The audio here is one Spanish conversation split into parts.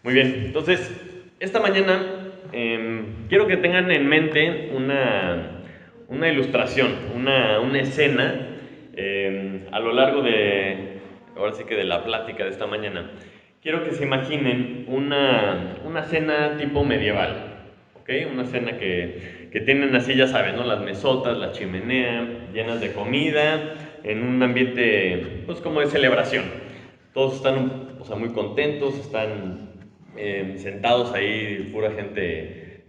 Muy bien, entonces, esta mañana quiero que tengan en mente una ilustración, una escena a lo largo ahora sí que de la plática de esta mañana. Quiero que se imaginen una cena tipo medieval, ¿ok? Una cena que tienen así, ya saben, ¿no? Las mesotas, la chimenea, llenas de comida, en un ambiente, pues como de celebración. Todos están, o sea, muy contentos, están sentados ahí, pura gente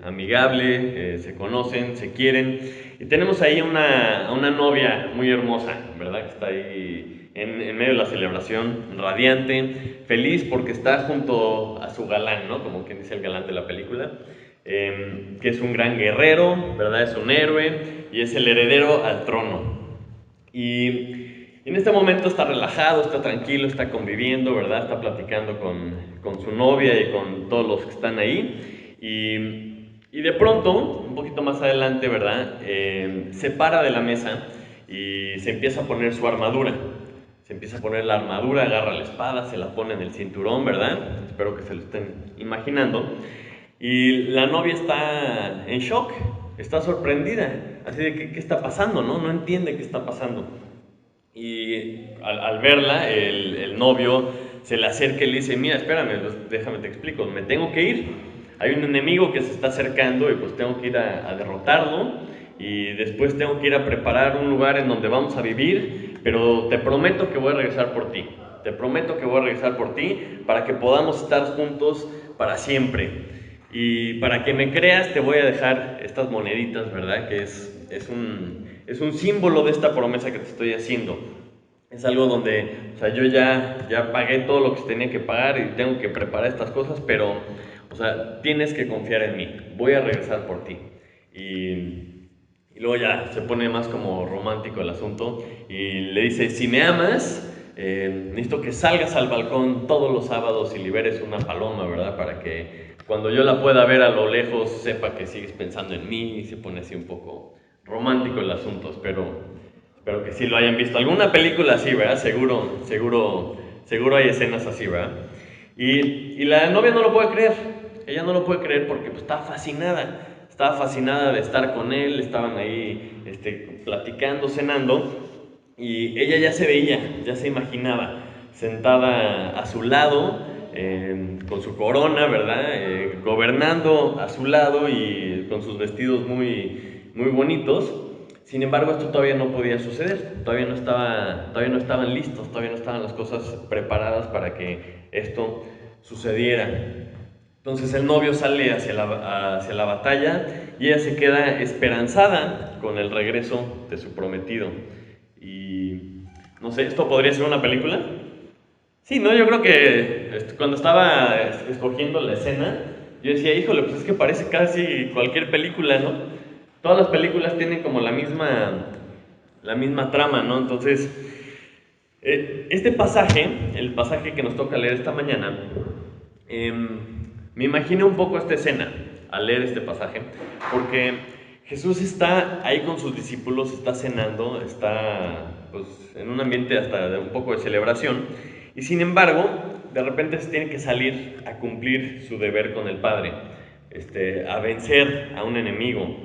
amigable, se conocen, se quieren. Y tenemos ahí a una novia muy hermosa, ¿verdad? Que está ahí en medio de la celebración, radiante, feliz porque está junto a su galán, ¿no? Como quien dice el galán de la película. Que es un gran guerrero, ¿verdad? Es un héroe y es el heredero al trono. Y en este momento está relajado, está tranquilo, está conviviendo, ¿verdad? Está platicando con su novia y con todos los que están ahí. Y de pronto, un poquito más adelante, ¿verdad? Se para de la mesa y se empieza a poner su armadura. Se empieza a poner la armadura, agarra la espada, se la pone en el cinturón, ¿verdad? Espero que se lo estén imaginando. Y la novia está en shock, está sorprendida, así de qué está pasando, ¿no? No entiende qué está pasando. Y al verla, el novio se le acerca y le dice, mira, espérame, pues, déjame te explico, me tengo que ir. Hay un enemigo que se está acercando y pues tengo que ir a derrotarlo y después tengo que ir a preparar un lugar en donde vamos a vivir, pero te prometo que voy a regresar por ti. Te prometo que voy a regresar por ti para que podamos estar juntos para siempre. Y para que me creas te voy a dejar estas moneditas, ¿verdad? Que es un símbolo de esta promesa que te estoy haciendo. Es algo donde, o sea, yo ya pagué todo lo que tenía que pagar y tengo que preparar estas cosas, pero, o sea, tienes que confiar en mí. Voy a regresar por ti. Y luego ya se pone más como romántico el asunto y le dice, si me amas, necesito que salgas al balcón todos los sábados y liberes una paloma, ¿verdad? Para que cuando yo la pueda ver a lo lejos sepa que sigues pensando en mí y se pone así un poco romántico el asunto. Espero que sí lo hayan visto. Alguna película así, ¿verdad? Seguro hay escenas así, ¿verdad? Y la novia no lo puede creer. Ella no lo puede creer porque pues, está fascinada. Estaba fascinada de estar con él. Estaban ahí platicando, cenando. Y ella ya se veía, ya se imaginaba, sentada a su lado, con su corona, ¿verdad? Gobernando a su lado y con sus vestidos muy bonitos. Sin embargo, esto todavía no podía suceder, todavía no estaban listos, todavía no estaban las cosas preparadas para que esto sucediera. Entonces el novio sale hacia la batalla y ella se queda esperanzada con el regreso de su prometido. Y no sé, ¿esto podría ser una película? Sí, no, yo creo que cuando estaba escogiendo la escena, yo decía, híjole, pues es que parece casi cualquier película, ¿no? Todas las películas tienen como la misma trama, ¿no? Entonces, este pasaje, el pasaje que nos toca leer esta mañana, me imaginé un poco esta escena al leer este pasaje, porque Jesús está ahí con sus discípulos, está cenando, está pues, en un ambiente hasta de un poco de celebración, y sin embargo, de repente se tiene que salir a cumplir su deber con el Padre, a vencer a un enemigo.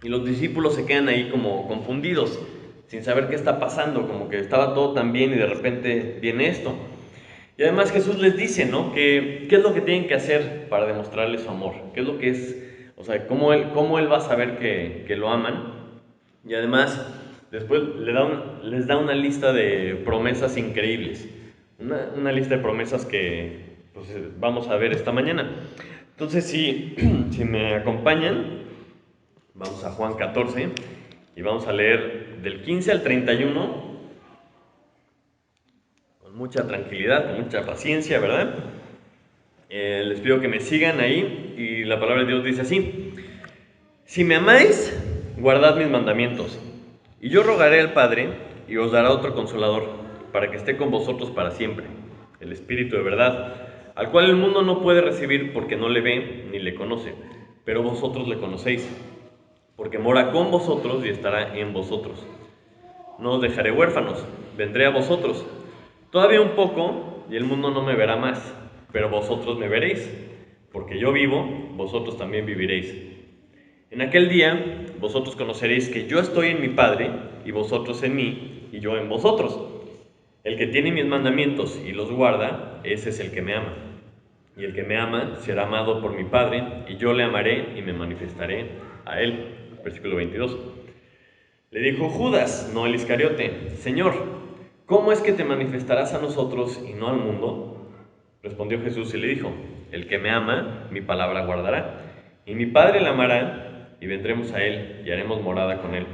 Y los discípulos se quedan ahí como confundidos, sin saber qué está pasando, como que estaba todo tan bien y de repente viene esto. Y además Jesús les dice, ¿no? ¿Qué es lo que tienen que hacer para demostrarle su amor? ¿Qué es lo que es? O sea, cómo él va a saber que lo aman? Y además, después les da una lista de promesas increíbles. Una lista de promesas que pues, vamos a ver esta mañana. Entonces, si me acompañan, vamos a Juan 14 y vamos a leer del 15 al 31 con mucha tranquilidad, con mucha paciencia, ¿verdad? Les pido que me sigan ahí y la palabra de Dios dice así: si me amáis, guardad mis mandamientos, y yo rogaré al Padre y os dará otro consolador, para que esté con vosotros para siempre, el Espíritu de verdad, al cual el mundo no puede recibir porque no le ve ni le conoce, pero vosotros le conocéis, porque mora con vosotros y estará en vosotros. No os dejaré huérfanos, vendré a vosotros. Todavía un poco y el mundo no me verá más, pero vosotros me veréis, porque yo vivo, vosotros también viviréis. En aquel día vosotros conoceréis que yo estoy en mi Padre, y vosotros en mí, y yo en vosotros. El que tiene mis mandamientos y los guarda, ese es el que me ama. Y el que me ama será amado por mi Padre, y yo le amaré y me manifestaré a él. Versículo 22. Le dijo Judas, no el Iscariote: Señor, ¿cómo es que te manifestarás a nosotros y no al mundo? Respondió Jesús y le dijo: El que me ama, mi palabra guardará, y mi Padre le amará, y vendremos a él y haremos morada con él.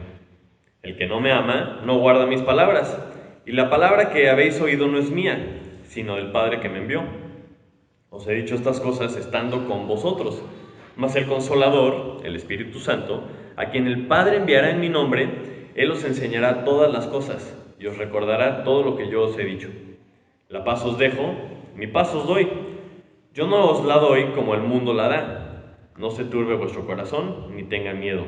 El que no me ama, no guarda mis palabras, y la palabra que habéis oído no es mía, sino del Padre que me envió. Os he dicho estas cosas estando con vosotros, mas el Consolador, el Espíritu Santo, a quien el Padre enviará en mi nombre, Él os enseñará todas las cosas, y os recordará todo lo que yo os he dicho. La paz os dejo, mi paz os doy. Yo no os la doy como el mundo la da. No se turbe vuestro corazón, ni tenga miedo.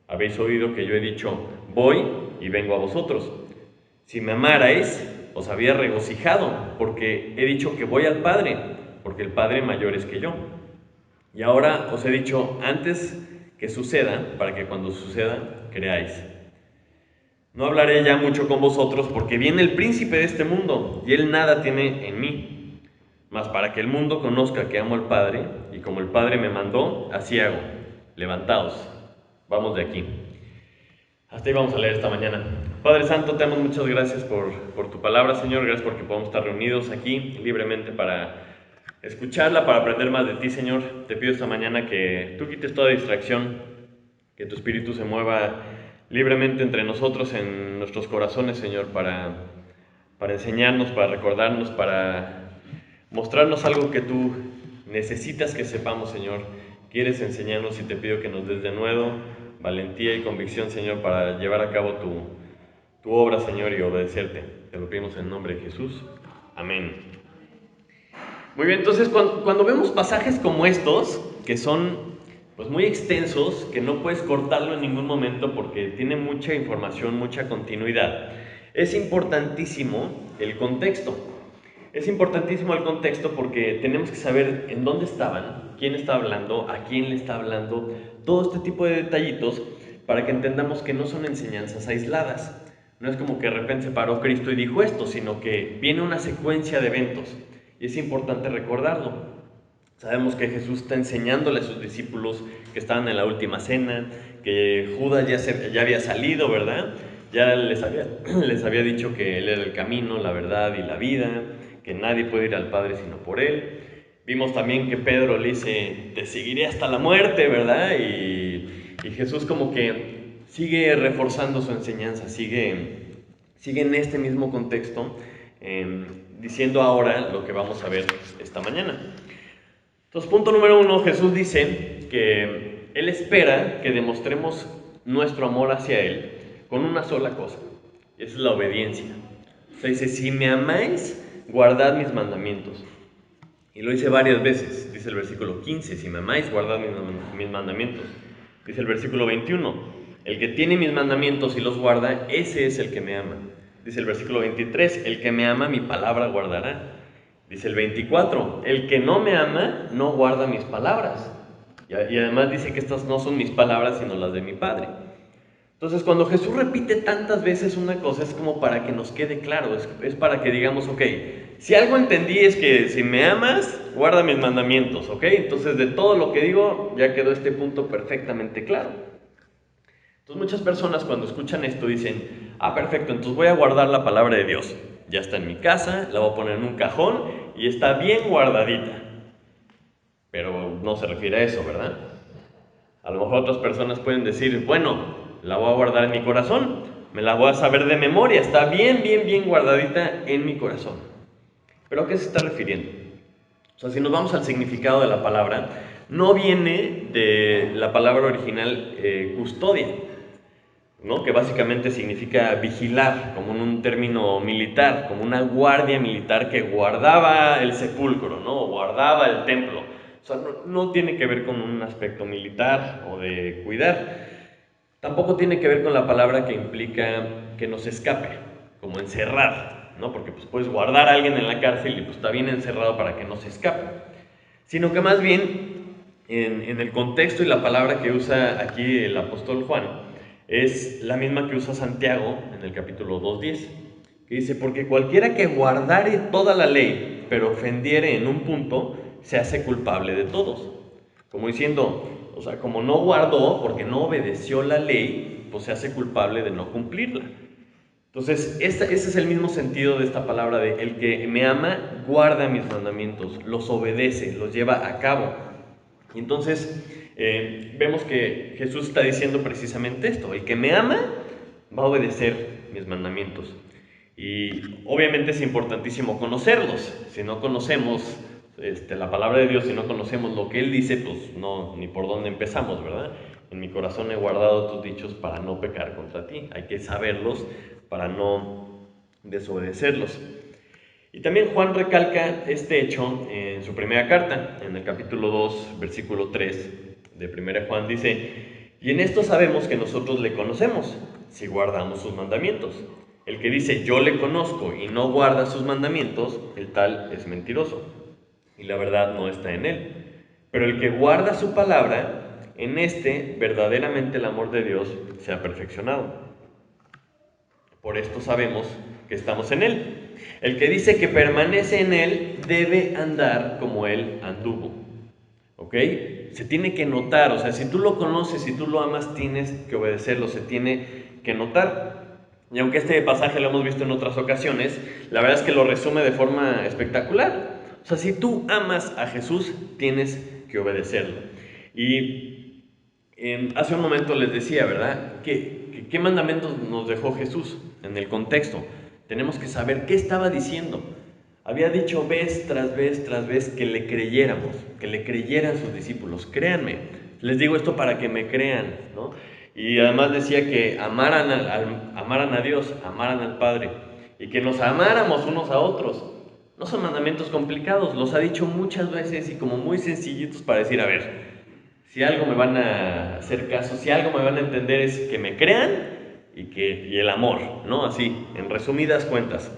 Habéis oído que yo he dicho: voy y vengo a vosotros. Si me amarais, os había regocijado, porque he dicho que voy al Padre, porque el Padre mayor es que yo. Y ahora os he dicho antes que suceda, para que cuando suceda, creáis. No hablaré ya mucho con vosotros, porque viene el príncipe de este mundo, y él nada tiene en mí. Mas para que el mundo conozca que amo al Padre, y como el Padre me mandó, así hago. Levantaos, vamos de aquí. Hasta ahí vamos a leer esta mañana. Padre Santo, te damos muchas gracias por tu palabra, Señor. Gracias porque podemos estar reunidos aquí libremente para escucharla, para aprender más de ti, Señor. Te pido esta mañana que tú quites toda distracción, que tu Espíritu se mueva libremente entre nosotros, en nuestros corazones, Señor, para enseñarnos, para recordarnos, para mostrarnos algo que tú necesitas que sepamos, Señor. Quieres enseñarnos, y te pido que nos des de nuevo valentía y convicción, Señor, para llevar a cabo tu obra, Señor, y obedecerte. Te lo pedimos en nombre de Jesús. Amén. Muy bien, entonces cuando vemos pasajes como estos, que son pues muy extensos, que no puedes cortarlo en ningún momento porque tiene mucha información, mucha continuidad, es importantísimo el contexto. Es importantísimo el contexto porque tenemos que saber en dónde estaban, quién está hablando, a quién le está hablando, todo este tipo de detallitos para que entendamos que no son enseñanzas aisladas. No es como que de repente se paró Cristo y dijo esto, sino que viene una secuencia de eventos y es importante recordarlo. Sabemos que Jesús está enseñándole a sus discípulos que estaban en la última cena, que Judas ya había salido, ¿verdad? Ya les había dicho que Él era el camino, la verdad y la vida, que nadie puede ir al Padre sino por Él. Vimos también que Pedro le dice: te seguiré hasta la muerte, ¿verdad? Y Jesús como que sigue reforzando su enseñanza, sigue en este mismo contexto, diciendo ahora lo que vamos a ver esta mañana. Entonces, punto número 1, Jesús dice que Él espera que demostremos nuestro amor hacia Él con una sola cosa, y esa es la obediencia. O sea, dice: si me amáis, guardad mis mandamientos. Y lo dice varias veces. Dice el versículo 15: si me amáis, guardad mis mandamientos. Dice el versículo 21: el que tiene mis mandamientos y los guarda, ese es el que me ama. Dice el versículo 23: el que me ama, mi palabra guardará. Dice el 24: el que no me ama, no guarda mis palabras. Y además dice que estas no son mis palabras, sino las de mi Padre. Entonces, cuando Jesús repite tantas veces una cosa, es como para que nos quede claro, es para que digamos: ok, si algo entendí es que si me amas, guarda mis mandamientos, ok. Entonces, de todo lo que digo, ya quedó este punto perfectamente claro. Entonces, muchas personas cuando escuchan esto dicen: ah, perfecto, entonces voy a guardar la palabra de Dios. Ya está en mi casa, la voy a poner en un cajón y está bien guardadita. Pero no se refiere a eso, ¿verdad? A lo mejor otras personas pueden decir: bueno, la voy a guardar en mi corazón, me la voy a saber de memoria, está bien guardadita en mi corazón. ¿Pero a qué se está refiriendo? O sea, si nos vamos al significado de la palabra, no viene de la palabra original custodia, ¿no? Que básicamente significa vigilar, como en un término militar, como una guardia militar que guardaba el sepulcro, ¿no? O guardaba el templo. O sea, no tiene que ver con un aspecto militar o de cuidar. Tampoco tiene que ver con la palabra que implica que nos escape, como encerrar, ¿no? Porque pues puedes guardar a alguien en la cárcel y pues está bien encerrado para que no se escape. Sino que más bien, en el contexto y la palabra que usa aquí el apóstol Juan, es la misma que usa Santiago en el capítulo 2:10, que dice, porque cualquiera que guardare toda la ley, pero ofendiere en un punto, se hace culpable de todos. Como diciendo, o sea, como no guardó, porque no obedeció la ley, pues se hace culpable de no cumplirla. Entonces, ese es el mismo sentido de esta palabra de el que me ama, guarda mis mandamientos, los obedece, los lleva a cabo. Y entonces, vemos que Jesús está diciendo precisamente esto, el que me ama va a obedecer mis mandamientos. Y obviamente es importantísimo conocerlos. Si no conocemos la palabra de Dios, si no conocemos lo que Él dice, pues no, ni por dónde empezamos, ¿verdad? En mi corazón he guardado tus dichos para no pecar contra ti. Hay que saberlos para no desobedecerlos. Y también Juan recalca este hecho en su primera carta, en el capítulo 2, versículo 3 de 1 Juan, dice, y en esto sabemos que nosotros le conocemos, si guardamos sus mandamientos. El que dice, yo le conozco y no guarda sus mandamientos, el tal es mentiroso, y la verdad no está en él. Pero el que guarda su palabra, en este verdaderamente el amor de Dios se ha perfeccionado. Por esto sabemos que estamos en Él. El que dice que permanece en Él debe andar como Él anduvo. ¿Ok? Se tiene que notar, o sea, si tú lo conoces, si tú lo amas, tienes que obedecerlo, se tiene que notar. Y aunque este pasaje lo hemos visto en otras ocasiones, la verdad es que lo resume de forma espectacular. O sea, si tú amas a Jesús, tienes que obedecerlo. Y hace un momento les decía, ¿verdad? ¿Qué mandamientos nos dejó Jesús en el contexto? Tenemos que saber qué estaba diciendo. Había dicho vez tras vez tras vez que le creyéramos, que le creyeran sus discípulos. Créanme, les digo esto para que me crean, ¿no? Y además decía que amaran a Dios, amaran al Padre y que nos amáramos unos a otros. No son mandamientos complicados, los ha dicho muchas veces y como muy sencillitos para decir, a ver, si algo me van a hacer caso, si algo me van a entender es que me crean y el amor, ¿no? Así, en resumidas cuentas,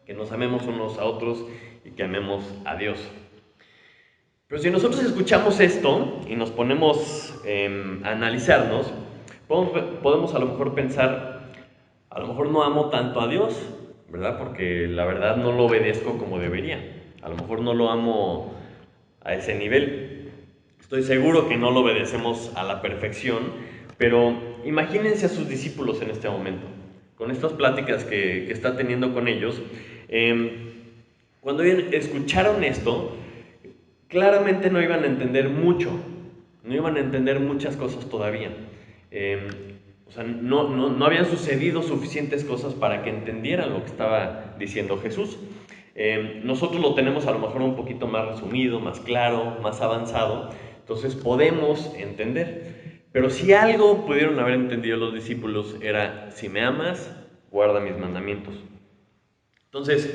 que nos amemos unos a otros y que amemos a Dios. Pero si nosotros escuchamos esto y nos ponemos a analizarnos, podemos a lo mejor pensar, a lo mejor no amo tanto a Dios, ¿verdad? Porque la verdad no lo obedezco como debería. A lo mejor no lo amo a ese nivel. Estoy seguro que no lo obedecemos a la perfección, pero imagínense a sus discípulos en este momento, con estas pláticas que está teniendo con ellos. Cuando escucharon esto, claramente no iban a entender mucho, no iban a entender muchas cosas todavía. O sea, no habían sucedido suficientes cosas para que entendieran lo que estaba diciendo Jesús. Nosotros lo tenemos a lo mejor un poquito más resumido, más claro, más avanzado, entonces podemos entender. Pero si algo pudieron haber entendido los discípulos era, si me amas, guarda mis mandamientos. Entonces,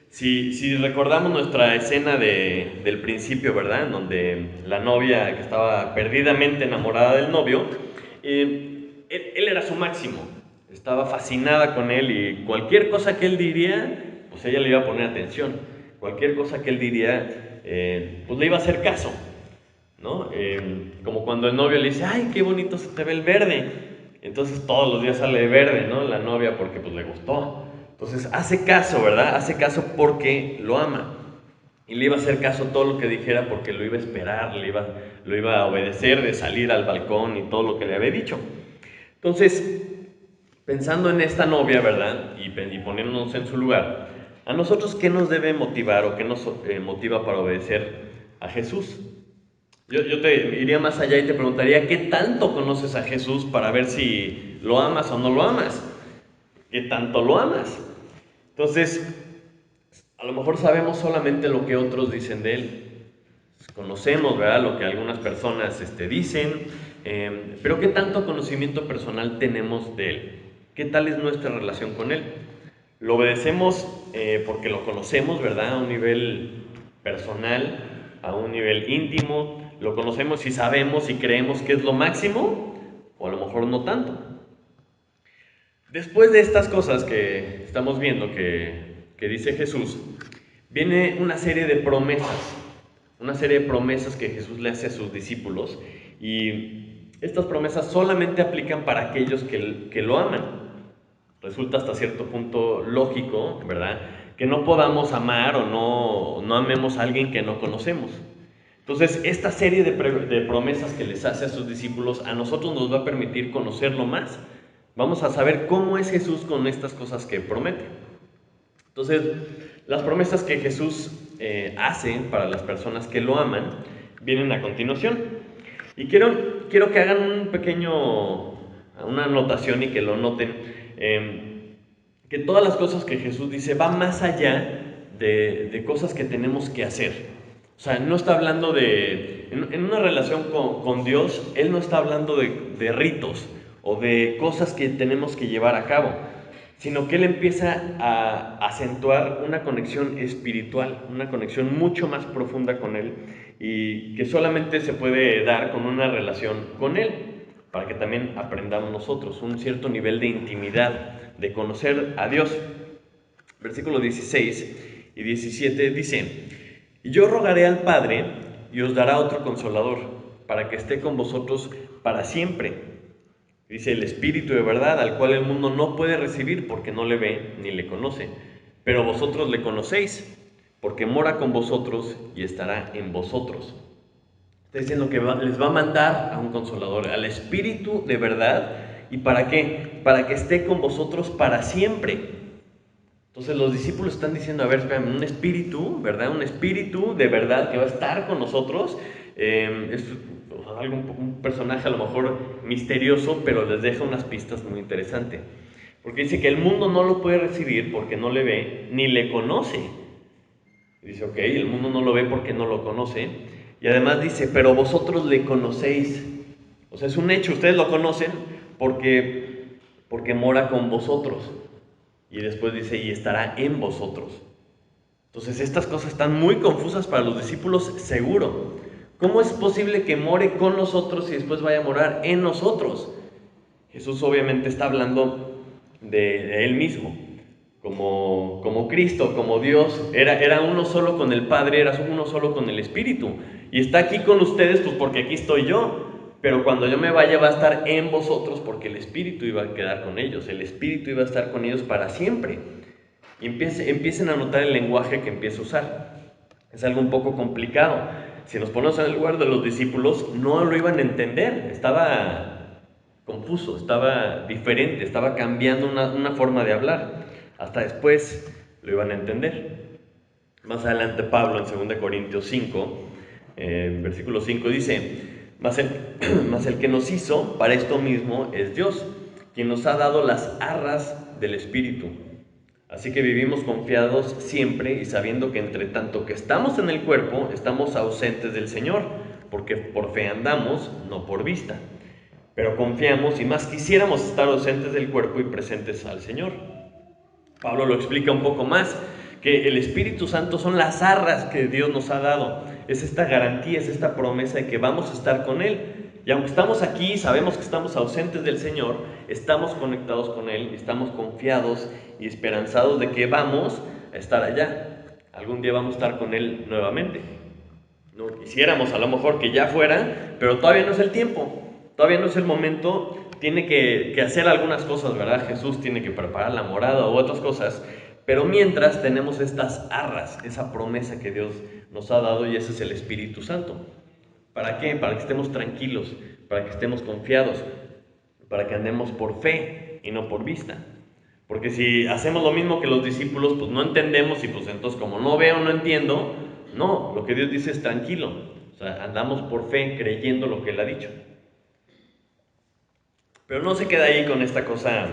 si recordamos nuestra escena del principio, ¿verdad? En donde la novia que estaba perdidamente enamorada del novio, él era su máximo, estaba fascinada con él y cualquier cosa que él diría, pues ella le iba a poner atención. Cualquier cosa que él diría, pues le iba a hacer caso, ¿no? Como cuando el novio le dice, ay, qué bonito se te ve el verde. Entonces todos los días sale de verde, ¿no? La novia porque pues le gustó. Entonces hace caso, ¿verdad? Hace caso porque lo ama. Y le iba a hacer caso todo lo que dijera porque lo iba a esperar, lo iba a obedecer de salir al balcón y todo lo que le había dicho. Entonces, pensando en esta novia, ¿verdad? Y poniéndonos en su lugar, ¿a nosotros qué nos debe motivar o qué nos motiva para obedecer a Jesús? Yo te iría más allá y te preguntaría, ¿qué tanto conoces a Jesús para ver si lo amas o no lo amas? ¿Qué tanto lo amas? Entonces, a lo mejor sabemos solamente lo que otros dicen de Él. Conocemos, ¿verdad?, lo que algunas personas dicen, pero ¿qué tanto conocimiento personal tenemos de Él? ¿Qué tal es nuestra relación con Él? ¿Lo obedecemos porque lo conocemos, ¿verdad?, a un nivel personal, a un nivel íntimo? ¿Lo conocemos y sabemos y creemos que es lo máximo? ¿O a lo mejor no tanto? Después de estas cosas que estamos viendo, que que dice Jesús, viene una serie de promesas que Jesús le hace a sus discípulos, y estas promesas solamente aplican para aquellos que lo aman. Resulta hasta cierto punto lógico, ¿verdad?, que no podamos amar o no amemos a alguien que no conocemos. Entonces, esta serie de promesas que les hace a sus discípulos, a nosotros nos va a permitir conocerlo más. Vamos a saber cómo es Jesús con estas cosas que promete. Entonces, las promesas que Jesús hace para las personas que lo aman vienen a continuación. Y quiero que hagan una anotación y que lo noten, que todas las cosas que Jesús dice van más allá de cosas que tenemos que hacer. O sea, no está hablando en una relación con Dios, Él no está hablando de ritos o de cosas que tenemos que llevar a cabo, sino que Él empieza a acentuar una conexión espiritual, una conexión mucho más profunda con Él, y que solamente se puede dar con una relación con Él, para que también aprendamos nosotros un cierto nivel de intimidad, de conocer a Dios. Versículos 16 y 17 dice: y yo rogaré al Padre y os dará otro consolador, para que esté con vosotros para siempre. Dice: el Espíritu de verdad, al cual el mundo no puede recibir porque no le ve ni le conoce, pero vosotros le conocéis, porque mora con vosotros y estará en vosotros. Está diciendo que les va a mandar a un consolador, al Espíritu de verdad. ¿Y para qué? Para que esté con vosotros para siempre. Entonces los discípulos están diciendo: a ver, espérame, un espíritu, ¿verdad? Un espíritu de verdad que va a estar con nosotros. Es un personaje a lo mejor misterioso, pero les deja unas pistas muy interesantes. Porque dice que el mundo no lo puede recibir porque no le ve ni le conoce. Y dice, ok, el mundo no lo ve porque no lo conoce. Y además dice: pero vosotros le conocéis. O sea, es un hecho, ustedes lo conocen porque mora con vosotros. Y después dice: y estará en vosotros. Entonces estas cosas están muy confusas para los discípulos, seguro. ¿Cómo es posible que more con nosotros y después vaya a morar en nosotros? Jesús obviamente está hablando de Él mismo. Como Cristo, como Dios, era uno solo con el Padre, era uno solo con el Espíritu. Y está aquí con ustedes pues porque aquí estoy yo. Pero cuando yo me vaya va a estar en vosotros porque el Espíritu iba a quedar con ellos. El Espíritu iba a estar con ellos para siempre. Y empiecen a notar el lenguaje que empieza a usar. Es algo un poco complicado. Si nos ponemos en el lugar de los discípulos, no lo iban a entender. Estaba confuso, estaba diferente, estaba cambiando una forma de hablar. Hasta después lo iban a entender. Más adelante Pablo en 2 Corintios 5, versículo 5 dice: mas el que nos hizo para esto mismo es Dios, quien nos ha dado las arras del Espíritu. Así que vivimos confiados siempre y sabiendo que entre tanto que estamos en el cuerpo, estamos ausentes del Señor, porque por fe andamos, no por vista. Pero confiamos y más quisiéramos estar ausentes del cuerpo y presentes al Señor. Pablo lo explica un poco más, que el Espíritu Santo son las arras que Dios nos ha dado. Es esta garantía, es esta promesa de que vamos a estar con Él. Y aunque estamos aquí, sabemos que estamos ausentes del Señor, estamos conectados con Él, estamos confiados y esperanzados de que vamos a estar allá. Algún día vamos a estar con Él nuevamente. No quisiéramos a lo mejor que ya fuera, pero todavía no es el tiempo, todavía no es el momento. Tiene que hacer algunas cosas, ¿verdad? Jesús tiene que preparar la morada u otras cosas, pero mientras tenemos estas arras, esa promesa que Dios nos ha dado, y ese es el Espíritu Santo. ¿Para qué? Para que estemos tranquilos, para que estemos confiados, para que andemos por fe y no por vista. Porque si hacemos lo mismo que los discípulos, pues no entendemos, y pues entonces como no veo, no entiendo. No, lo que Dios dice es tranquilo. O sea, andamos por fe, creyendo lo que Él ha dicho. Pero no se queda ahí con esta cosa,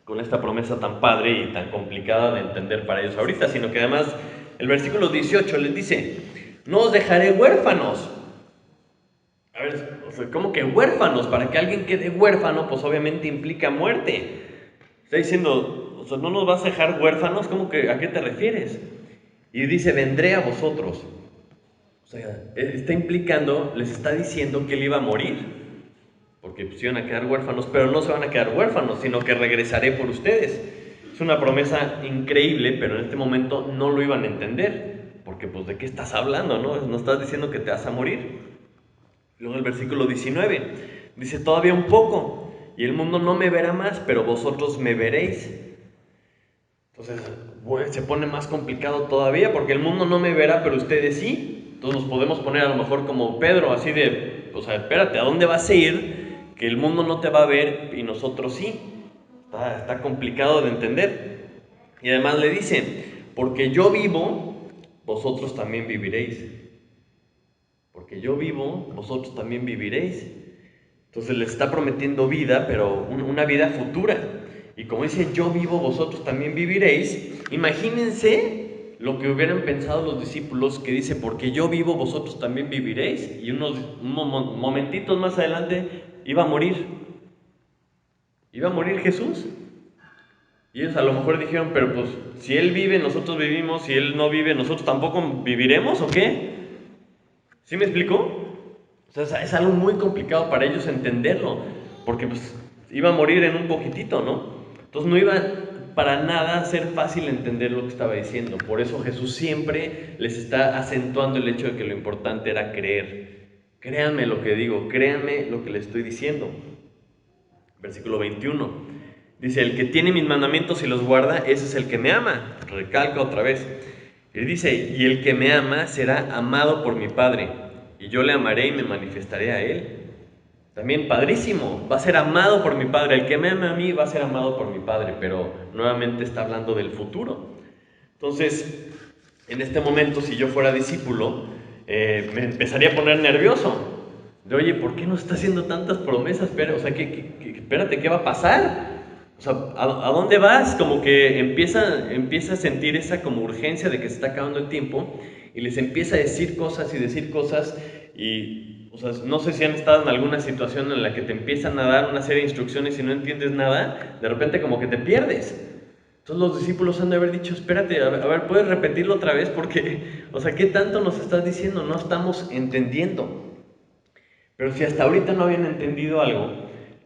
con esta promesa tan padre y tan complicada de entender para ellos ahorita, sino que además el versículo 18 les dice: no os dejaré huérfanos. A ver, o sea, ¿cómo que huérfanos? Para que alguien quede huérfano, pues obviamente implica muerte. Está diciendo, o sea, ¿no nos vas a dejar huérfanos? ¿Cómo que a qué te refieres? Y dice: vendré a vosotros. O sea, está implicando, les está diciendo que Él iba a morir, porque pues iban a quedar huérfanos, pero no se van a quedar huérfanos, sino que regresaré por ustedes. es una promesa increíble, pero en este momento no lo iban a entender, porque pues ¿de qué estás hablando, no? No estás diciendo que te vas a morir. Luego el versículo 19 dice, todavía un poco, y el mundo no me verá más, pero vosotros me veréis. Entonces se pone más complicado todavía, porque el mundo no me verá, pero ustedes sí. Entonces nos podemos poner a lo mejor como Pedro, así de, o sea, espérate, ¿a dónde vas a ir? Que el mundo no te va a ver y nosotros sí. Está complicado de entender. Y además le dice, porque yo vivo, vosotros también viviréis. Porque yo vivo, vosotros también viviréis. Entonces les está prometiendo vida, pero una vida futura. Y como dice, yo vivo, vosotros también viviréis. Imagínense lo que hubieran pensado los discípulos, que dice, porque yo vivo, vosotros también viviréis. Y unos momentitos más adelante iba a morir. Iba a morir Jesús. Y ellos a lo mejor dijeron, pero pues si Él vive, nosotros vivimos, si Él no vive, nosotros tampoco viviremos, ¿o qué? ¿Sí me explico? O sea, es algo muy complicado para ellos entenderlo, porque pues iba a morir en un poquitito, ¿no? Entonces no iba para nada a ser fácil entender lo que estaba diciendo. Por eso Jesús siempre les está acentuando el hecho de que lo importante era creer. Créanme lo que digo, créanme lo que les estoy diciendo. Versículo 21. Dice, el que tiene mis mandamientos y los guarda, ese es el que me ama. Recalca otra vez. Y dice, y el que me ama será amado por mi Padre, y yo le amaré y me manifestaré a él. También padrísimo, va a ser amado por mi Padre. El que me ama a mí va a ser amado por mi Padre, pero nuevamente está hablando del futuro. Entonces, en este momento, si yo fuera discípulo, me empezaría a poner nervioso. De, oye, ¿por qué nos está haciendo tantas promesas? O sea, espérate, ¿qué va a pasar? O sea, ¿a dónde vas? Como que empieza a sentir esa como urgencia de que se está acabando el tiempo y les empieza a decir cosas y, o sea, no sé si han estado en alguna situación en la que te empiezan a dar una serie de instrucciones y no entiendes nada, de repente como que te pierdes. Entonces los discípulos han de haber dicho, espérate, a ver, ¿puedes repetirlo otra vez? Porque, o sea, ¿qué tanto nos estás diciendo? No estamos entendiendo. Pero si hasta ahorita no habían entendido algo,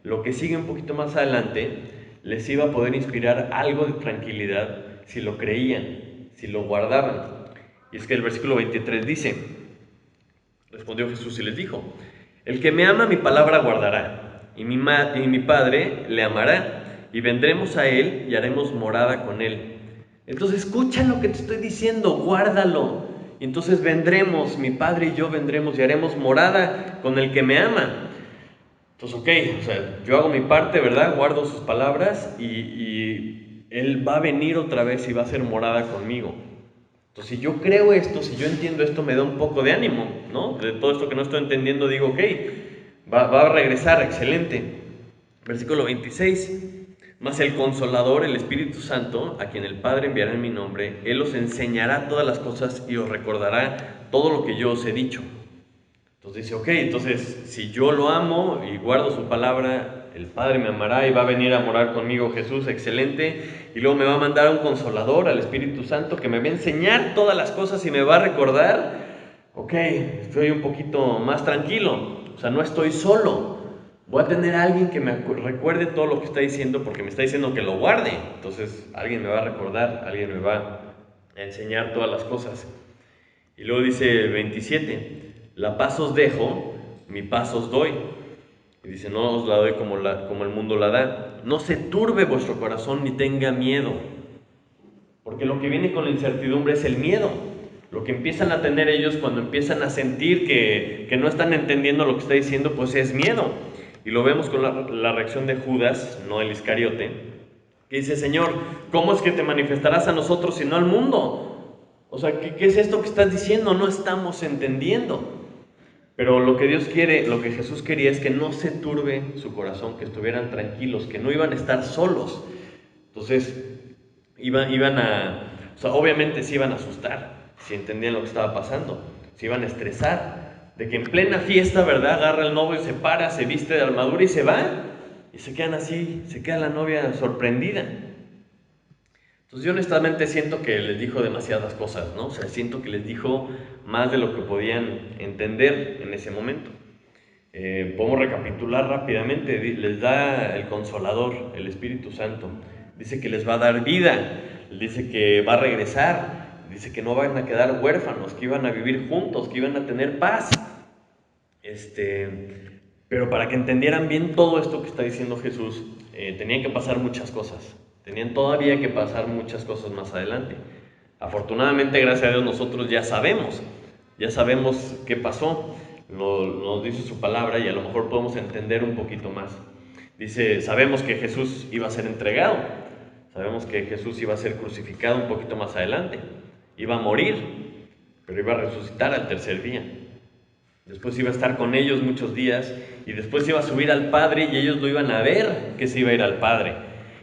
lo que sigue un poquito más adelante les iba a poder inspirar algo de tranquilidad si lo creían, si lo guardaban. Y es que el versículo 23 dice, respondió Jesús y les dijo, el que me ama mi palabra guardará, y mi Padre le amará, y vendremos a él y haremos morada con él. Entonces escucha lo que te estoy diciendo, guárdalo. Y entonces vendremos, mi Padre y yo vendremos y haremos morada con el que me ama. Entonces, ok, o sea, yo hago mi parte, ¿verdad? Guardo sus palabras y Él va a venir otra vez y va a hacer morada conmigo. Entonces, si yo creo esto, si yo entiendo esto, me da un poco de ánimo, ¿no? De todo esto que no estoy entendiendo, digo, ok, va a regresar, excelente. Versículo 26. Mas el Consolador, el Espíritu Santo, a quien el Padre enviará en mi nombre, Él os enseñará todas las cosas y os recordará todo lo que yo os he dicho. Entonces dice, ok, entonces si yo lo amo y guardo su palabra, el Padre me amará y va a venir a morar conmigo Jesús, excelente. Y luego me va a mandar a un Consolador, al Espíritu Santo, que me va a enseñar todas las cosas y me va a recordar. Ok, estoy un poquito más tranquilo, o sea, no estoy solo. Voy a tener a alguien que me recuerde todo lo que está diciendo porque me está diciendo que lo guarde. Entonces alguien me va a recordar, alguien me va a enseñar todas las cosas. Y luego dice el 27, la paz os dejo, mi paz os doy. Y dice, no os la doy como el mundo la da. No se turbe vuestro corazón ni tenga miedo. Porque lo que viene con la incertidumbre es el miedo. Lo que empiezan a tener ellos cuando empiezan a sentir que no están entendiendo lo que está diciendo, pues es miedo. Y lo vemos con la reacción de Judas, no el Iscariote, que dice, Señor, ¿cómo es que te manifestarás a nosotros y no al mundo? O sea, ¿qué es esto que estás diciendo? No estamos entendiendo. Pero lo que Dios quiere, lo que Jesús quería es que no se turbe su corazón, que estuvieran tranquilos, que no iban a estar solos. Entonces, o sea, obviamente se iban a asustar, si entendían lo que estaba pasando, se iban a estresar, de que en plena fiesta, ¿verdad? Agarra el novio, se para, se viste de armadura y se va, y se quedan así, se queda la novia sorprendida. Entonces yo honestamente siento que les dijo demasiadas cosas, ¿no? O sea, siento que les dijo más de lo que podían entender en ese momento. Podemos recapitular rápidamente, les da el Consolador, el Espíritu Santo. dice que les va a dar vida, dice que va a regresar, dice que no van a quedar huérfanos, que iban a vivir juntos, que iban a tener paz. Pero para que entendieran bien todo esto que está diciendo Jesús, tenían que pasar muchas cosas. Tenían todavía que pasar muchas cosas más adelante. Afortunadamente, gracias a Dios, nosotros ya sabemos qué pasó. Nos dice su palabra y a lo mejor podemos entender un poquito más. Dice, sabemos que Jesús iba a ser entregado, sabemos que Jesús iba a ser crucificado un poquito más adelante, iba a morir, pero iba a resucitar al tercer día. Después iba a estar con ellos muchos días y después iba a subir al Padre y ellos lo iban a ver que se iba a ir al Padre.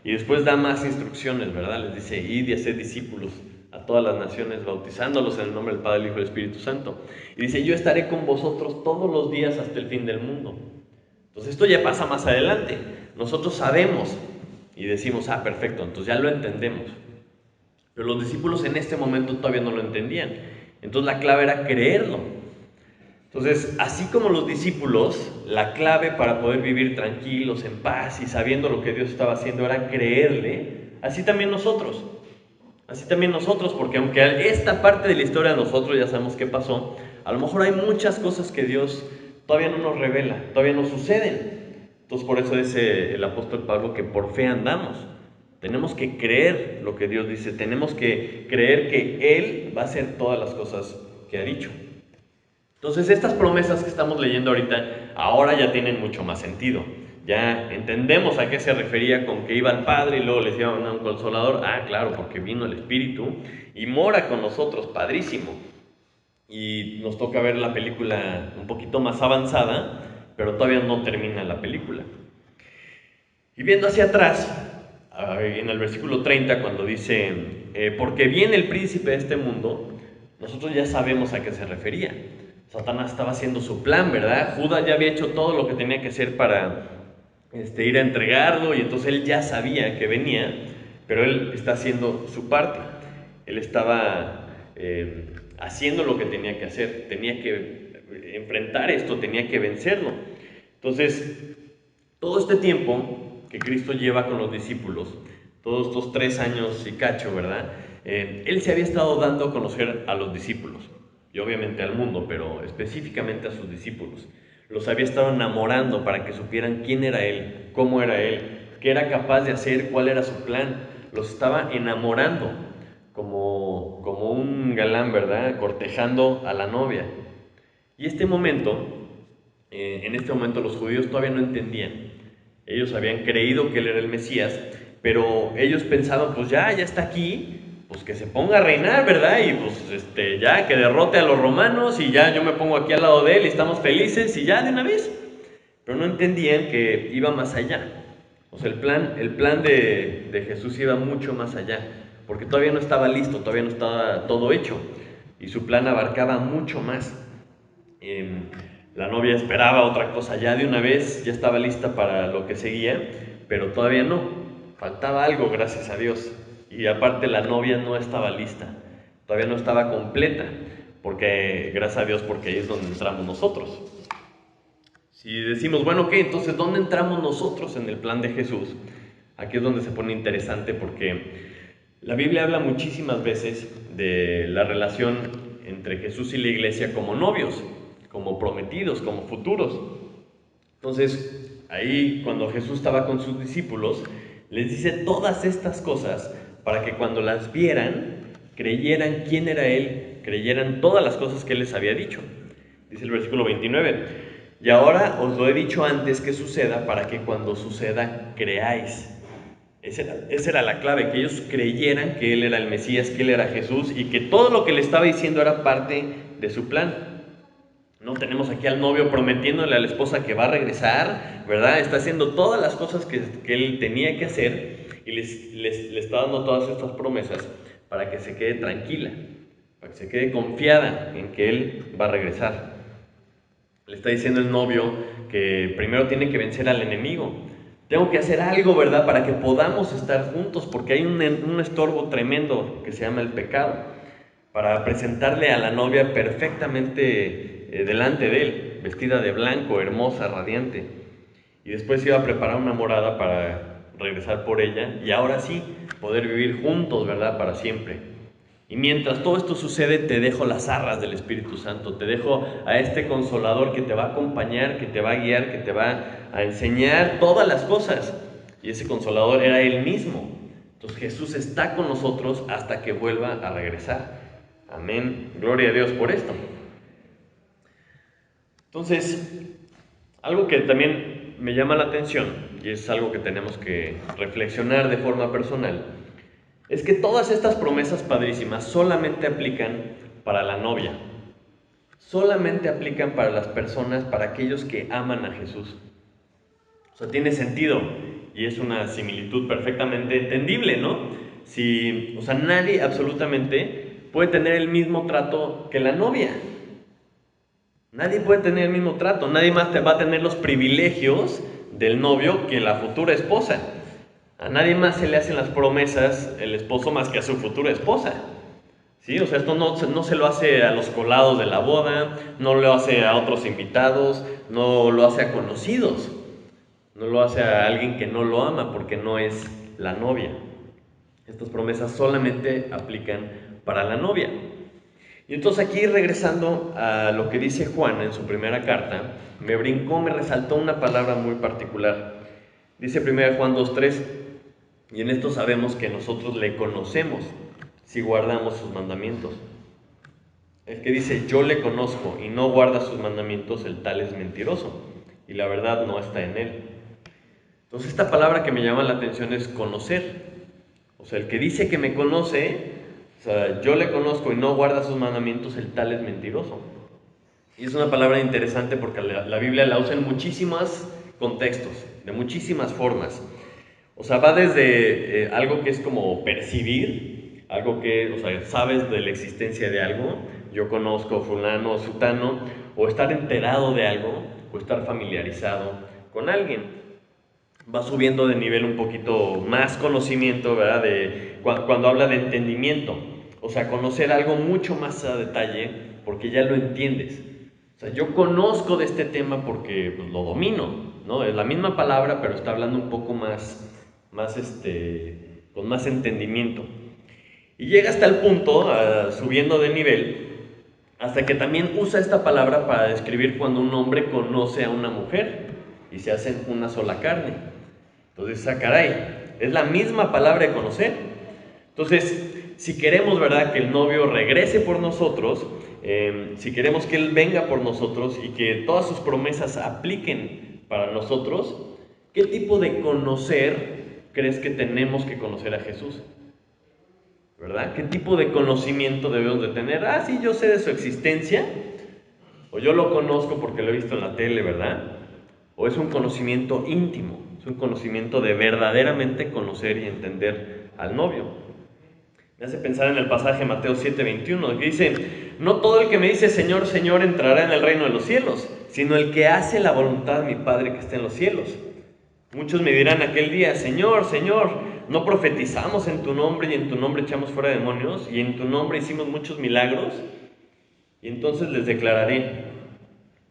Y después da más instrucciones, ¿verdad? Les dice, id y haced discípulos a todas las naciones, bautizándolos en el nombre del Padre, del Hijo y del Espíritu Santo. Y dice, yo estaré con vosotros todos los días hasta el fin del mundo. Entonces esto ya pasa más adelante. Nosotros sabemos y decimos, perfecto, entonces ya lo entendemos. Pero los discípulos en este momento todavía no lo entendían. Entonces la clave era creerlo. Entonces, así como los discípulos, la clave para poder vivir tranquilos, en paz y sabiendo lo que Dios estaba haciendo era creerle, así también nosotros. Así también nosotros, porque aunque esta parte de la historia de nosotros ya sabemos qué pasó, a lo mejor hay muchas cosas que Dios todavía no nos revela, todavía no suceden. Entonces por eso dice el apóstol Pablo que por fe andamos. Tenemos que creer lo que Dios dice, tenemos que creer que Él va a hacer todas las cosas que ha dicho. Entonces estas promesas que estamos leyendo ahorita, ahora ya tienen mucho más sentido. Ya entendemos a qué se refería con que iba al Padre y luego les iba a un consolador. Claro, porque vino el Espíritu y mora con nosotros, padrísimo. Y nos toca ver la película un poquito más avanzada, pero todavía no termina la película. Y viendo hacia atrás, en el versículo 30, cuando dice, porque viene el príncipe de este mundo, nosotros ya sabemos a qué se refería. Satanás estaba haciendo su plan, ¿verdad? Judas ya había hecho todo lo que tenía que hacer para ir a entregarlo, y entonces él ya sabía que venía, pero él está haciendo su parte. Él estaba haciendo lo que tenía que hacer, tenía que enfrentar esto, tenía que vencerlo. Entonces, todo este tiempo que Cristo lleva con los discípulos, todos estos 3 años y cacho, ¿verdad? Él se había estado dando a conocer a los discípulos, y obviamente al mundo, pero específicamente a sus discípulos. Los había estado enamorando para que supieran quién era Él, cómo era Él, qué era capaz de hacer, cuál era su plan. Los estaba enamorando como un galán, ¿verdad? Cortejando a la novia. Y en este momento los judíos todavía no entendían. Ellos habían creído que Él era el Mesías, pero ellos pensaban, pues ya está aquí, pues que se ponga a reinar, ¿verdad? Y pues ya que derrote a los romanos y ya yo me pongo aquí al lado de Él y estamos felices y ya de una vez. Pero no entendían que iba más allá. O sea, el plan de Jesús iba mucho más allá, porque todavía no estaba listo, todavía no estaba todo hecho, y su plan abarcaba mucho más. La novia esperaba otra cosa ya de una vez, ya estaba lista para lo que seguía, pero todavía no, faltaba algo, gracias a Dios. Y aparte la novia no estaba lista, todavía no estaba completa, porque gracias a Dios, porque ahí es donde entramos nosotros. Si decimos, bueno, ¿qué? Entonces, ¿dónde entramos nosotros en el plan de Jesús? Aquí es donde se pone interesante, porque la Biblia habla muchísimas veces de la relación entre Jesús y la iglesia como novios, como prometidos, como futuros. Entonces, ahí cuando Jesús estaba con sus discípulos, les dice todas estas cosas para que cuando las vieran, creyeran quién era Él, creyeran todas las cosas que Él les había dicho. Dice el versículo 29, y ahora os lo he dicho antes que suceda para que cuando suceda creáis. Esa era la clave, que ellos creyeran que Él era el Mesías, que Él era Jesús y que todo lo que le estaba diciendo era parte de su plan. No tenemos aquí al novio prometiéndole a la esposa que va a regresar, ¿verdad? Está haciendo todas las cosas que él tenía que hacer y le está dando todas estas promesas para que se quede tranquila, para que se quede confiada en que Él va a regresar. Le está diciendo el novio que primero tiene que vencer al enemigo. Tengo que hacer algo, ¿verdad? Para que podamos estar juntos, porque hay un estorbo tremendo que se llama el pecado. Para presentarle a la novia perfectamente delante de él, vestida de blanco, hermosa, radiante. Y después iba a preparar una morada regresar por ella y ahora sí, poder vivir juntos, ¿verdad? Para siempre. Y mientras todo esto sucede, te dejo las arras del Espíritu Santo, te dejo a este Consolador que te va a acompañar, que te va a guiar, que te va a enseñar todas las cosas. Y ese Consolador era Él mismo. Entonces Jesús está con nosotros hasta que vuelva a regresar. Amén. Gloria a Dios por esto. Entonces, algo que también me llama la atención, y es algo que tenemos que reflexionar de forma personal, es que todas estas promesas padrísimas solamente aplican para la novia. Solamente aplican para las personas, para aquellos que aman a Jesús. O sea, tiene sentido y es una similitud perfectamente entendible, ¿no? O sea, nadie absolutamente puede tener el mismo trato que la novia. Nadie puede tener el mismo trato, nadie más va a tener los privilegios del novio que la futura esposa. A nadie más se le hacen las promesas el esposo más que a su futura esposa. ¿Sí? O sea, esto no se lo hace a los colados de la boda, no lo hace a otros invitados, no lo hace a conocidos, no lo hace a alguien que no lo ama porque no es la novia. Estas promesas solamente aplican para la novia. Y entonces aquí, regresando a lo que dice Juan en su primera carta, me resaltó una palabra muy particular. Dice 1 Juan 2:3, y en esto sabemos que nosotros le conocemos si guardamos sus mandamientos. El que dice yo le conozco y no guarda sus mandamientos, el tal es mentiroso y la verdad no está en él. Entonces esta palabra que me llama la atención es conocer. O sea, el que dice que me conoce, o sea, yo le conozco y no guarda sus mandamientos, el tal es mentiroso. Y es una palabra interesante porque la Biblia la usa en muchísimos contextos, de muchísimas formas. O sea, va desde algo que es como percibir, algo que, o sea, sabes de la existencia de algo, yo conozco fulano o sutano, o estar enterado de algo, o estar familiarizado con alguien. Va subiendo de nivel un poquito más conocimiento, ¿verdad? Cuando habla de entendimiento, o sea, conocer algo mucho más a detalle porque ya lo entiendes. O sea, yo conozco de este tema porque pues, lo domino, ¿no? Es la misma palabra, pero está hablando un poco con más entendimiento. Y llega hasta el punto, subiendo de nivel, hasta que también usa esta palabra para describir cuando un hombre conoce a una mujer y se hacen una sola carne. Entonces, caray, es la misma palabra de conocer. Entonces, si queremos, ¿verdad?, que el novio regrese por nosotros, si queremos que Él venga por nosotros y que todas sus promesas apliquen para nosotros, ¿qué tipo de conocer crees que tenemos que conocer a Jesús? ¿Verdad? ¿Qué tipo de conocimiento debemos de tener? Ah, sí, yo sé de su existencia, o yo lo conozco porque lo he visto en la tele, ¿verdad? O es un conocimiento íntimo, es un conocimiento de verdaderamente conocer y entender al novio. Me hace pensar en el pasaje de Mateo 7:21, que dice, no todo el que me dice Señor, Señor entrará en el reino de los cielos, sino el que hace la voluntad de mi Padre que está en los cielos. Muchos me dirán aquel día, Señor, Señor, ¿no profetizamos en tu nombre y en tu nombre echamos fuera demonios y en tu nombre hicimos muchos milagros? Y entonces les declararé,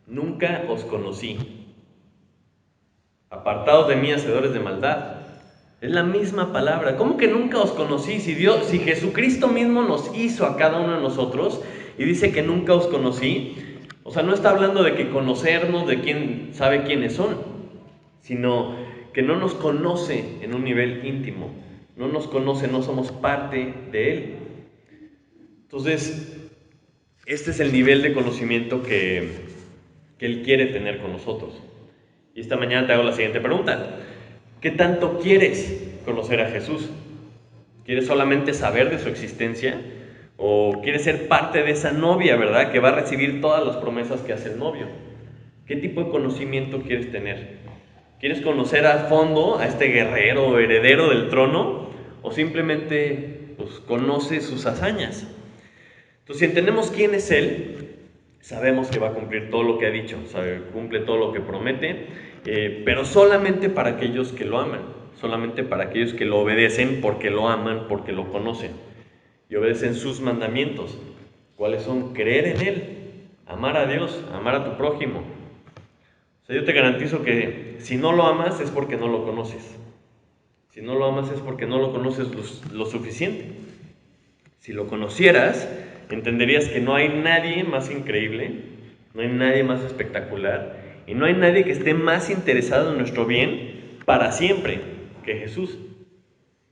nunca os conocí. Apartados de mí, hacedores de maldad. Es la misma palabra. ¿Cómo que nunca os conocí? Si Jesucristo mismo nos hizo a cada uno de nosotros y dice que nunca os conocí, o sea, no está hablando de que conocernos, de quién sabe quiénes son, sino que no nos conoce en un nivel íntimo. No nos conoce, no somos parte de Él. Entonces, este es el nivel de conocimiento que Él quiere tener con nosotros. Y esta mañana te hago la siguiente pregunta. ¿Qué tanto quieres conocer a Jesús? ¿Quieres solamente saber de su existencia? ¿O quieres ser parte de esa novia, verdad? Que va a recibir todas las promesas que hace el novio. ¿Qué tipo de conocimiento quieres tener? ¿Quieres conocer a fondo a este guerrero heredero del trono? ¿O simplemente pues, conoces sus hazañas? Entonces, si entendemos quién es Él, sabemos que va a cumplir todo lo que ha dicho, cumple todo lo que promete, pero solamente para aquellos que lo aman, solamente para aquellos que lo obedecen porque lo aman, porque lo conocen y obedecen sus mandamientos. ¿Cuáles son? Creer en Él, amar a Dios, amar a tu prójimo. O sea, yo te garantizo que si no lo amas es porque no lo conoces. Si no lo amas es porque no lo conoces lo suficiente. Si lo conocieras, entenderías que no hay nadie más increíble, no hay nadie más espectacular y no hay nadie que esté más interesado en nuestro bien para siempre que Jesús.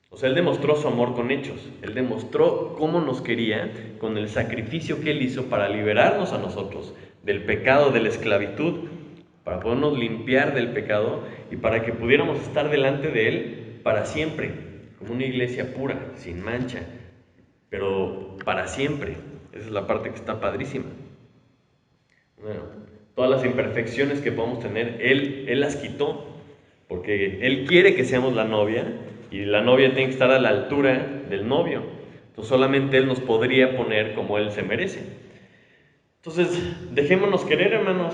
O sea, Él demostró su amor con hechos. Él demostró cómo nos quería con el sacrificio que Él hizo para liberarnos a nosotros del pecado, de la esclavitud, para podernos limpiar del pecado y para que pudiéramos estar delante de Él para siempre, como una iglesia pura, sin mancha, pero para siempre. Esa es la parte que está padrísima. Bueno, todas las imperfecciones que podemos tener, Él las quitó, porque Él quiere que seamos la novia, y la novia tiene que estar a la altura del novio. Entonces solamente Él nos podría poner como Él se merece. Entonces, dejémonos querer, hermanos.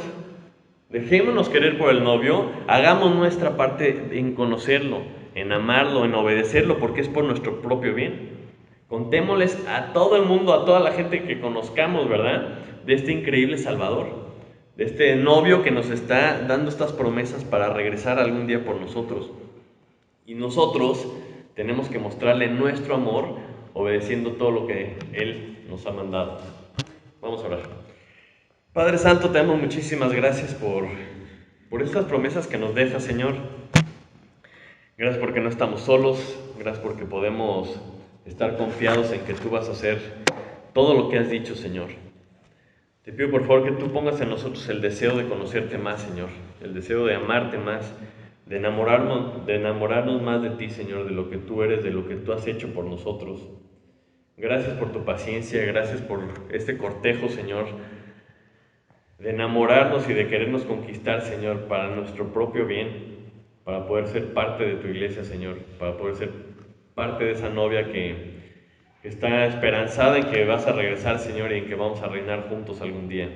Dejémonos querer por el novio, hagamos nuestra parte en conocerlo, en amarlo, en obedecerlo, porque es por nuestro propio bien. Contémosles a todo el mundo, a toda la gente que conozcamos, ¿verdad?, de este increíble Salvador, de este novio que nos está dando estas promesas para regresar algún día por nosotros. Y nosotros tenemos que mostrarle nuestro amor obedeciendo todo lo que Él nos ha mandado. Vamos a orar. Padre Santo, te damos muchísimas gracias por estas promesas que nos dejas, Señor. Gracias porque no estamos solos, gracias porque podemos estar confiados en que tú vas a hacer todo lo que has dicho, Señor. Te pido por favor que tú pongas en nosotros el deseo de conocerte más, Señor, el deseo de amarte más, de enamorarnos más de ti, Señor, de lo que tú eres, de lo que tú has hecho por nosotros. Gracias por tu paciencia, gracias por este cortejo, Señor, de enamorarnos y de querernos conquistar, Señor, para nuestro propio bien, para poder ser parte de tu iglesia, Señor, para poder ser parte de esa novia que está esperanzada en que vas a regresar, Señor, y en que vamos a reinar juntos algún día.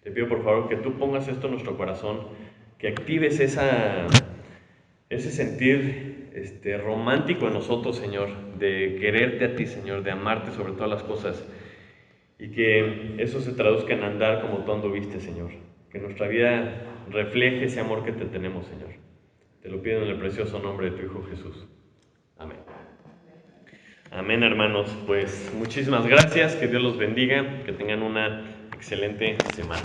Te pido, por favor, que tú pongas esto en nuestro corazón, que actives ese sentir romántico en nosotros, Señor, de quererte a ti, Señor, de amarte sobre todas las cosas, y que eso se traduzca en andar como tú anduviste, Señor. Que nuestra vida refleje ese amor que te tenemos, Señor. Te lo pido en el precioso nombre de tu Hijo Jesús. Amén. Amén, hermanos. Pues muchísimas gracias. Que Dios los bendiga. Que tengan una excelente semana.